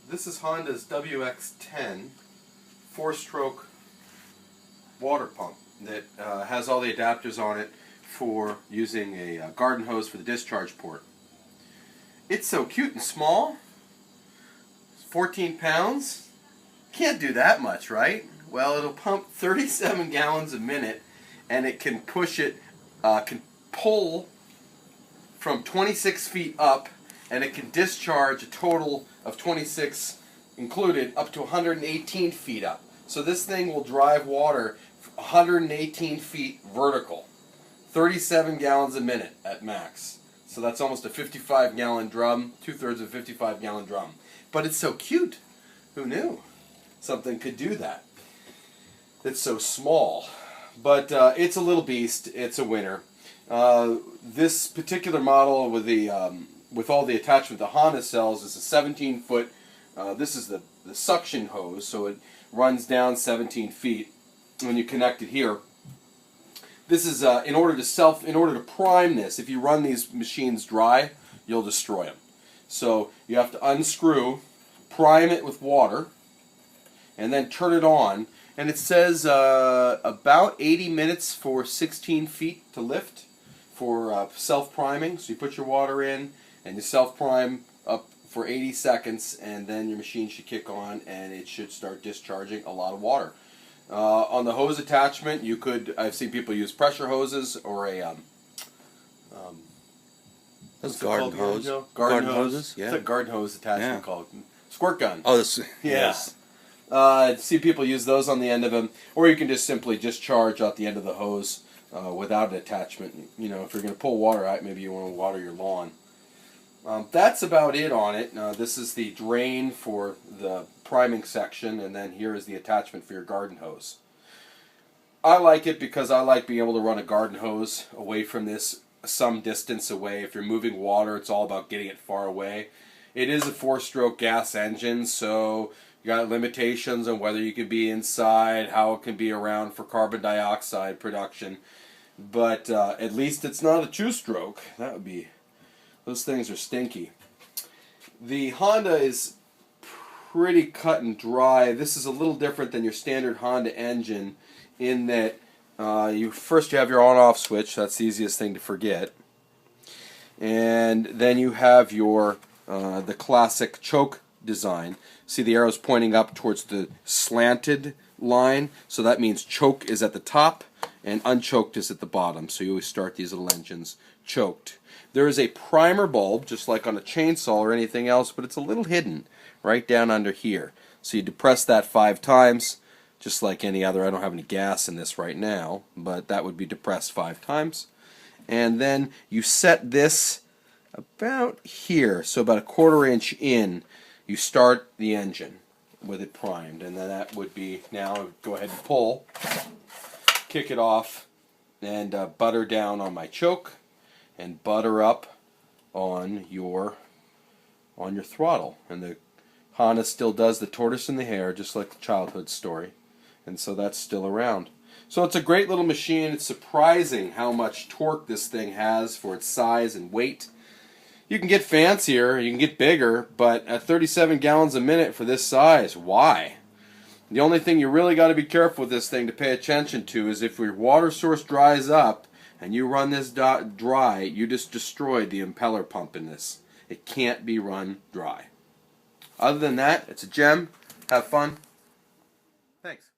This is Honda's WX10 four-stroke water pump that has all the adapters on it for using a garden hose for the discharge port. It's so cute and small. It's 14 pounds. Can't do that much, right? Well, it'll pump 37 gallons a minute, and it can push it, can pull from 26 feet up, and it can discharge a total of 26 included up to 118 feet up. So this thing will drive water 118 feet vertical, 37 gallons a minute at max. So that's almost a 55-gallon drum, 2/3 of a 55-gallon drum. But it's so cute. Who knew something could do that? It's so small. But it's a little beast. It's a winner. This particular model with all the attachment the Honda sells is a 17-foot. This is the suction hose, so it runs down 17 feet when you connect it here. This is in order to prime this. If you run these machines dry, you'll destroy them. So you have to unscrew, prime it with water, and then turn it on. And it says about 80 minutes for 16 feet to lift for self-priming. So you put your water in and you self-prime up for 80 seconds, and then your machine should kick on and it should start discharging a lot of water. On the hose attachment, you could, I've seen people use pressure hoses or a garden hose. Garden hoses, yeah. What's a garden hose attachment called? Squirt gun. Oh, this, yeah. Yes. See people use those on the end of them, or you can just simply discharge out the end of the hose without an attachment. You know, if you're going to pull water out, maybe you want to water your lawn. That's about it on it. This is the drain for the priming section, and then here is the attachment for your garden hose. I like it because I like being able to run a garden hose away from this some distance away. If you're moving water, it's all about getting it far away. It is a four-stroke gas engine, so you got limitations on whether you can be inside, how it can be around for carbon dioxide production. But at least it's not a two-stroke. That would be... Those things are stinky. The Honda is pretty cut and dry. This is a little different than your standard Honda engine in that you have your on-off switch. That's the easiest thing to forget. And then you have your the classic choke design. See the arrows pointing up towards the slanted line, so that means choke is at the top and unchoked is at the bottom. So you always start these little engines choked. There is a primer bulb, just like on a chainsaw or anything else, but it's a little hidden right down under here. So you depress that 5 times, just like any other. I don't have any gas in this right now, but that would be depressed 5 times. And then you set this about here, so about a 1/4 inch in. You start the engine with it primed, and then that would be, now go ahead and pull, kick it off, and butter down on my choke, and butter up on your throttle. And the Honda still does the tortoise and the hare, just like the childhood story, and so that's still around. So it's a great little machine. It's surprising how much torque this thing has for its size and weight. You can get fancier, you can get bigger, but at 37 gallons a minute for this size, why? The only thing you really got to be careful with this thing to pay attention to is if your water source dries up and you run this dry, you just destroyed the impeller pump in this. It can't be run dry. Other than that, it's a gem. Have fun. Thanks.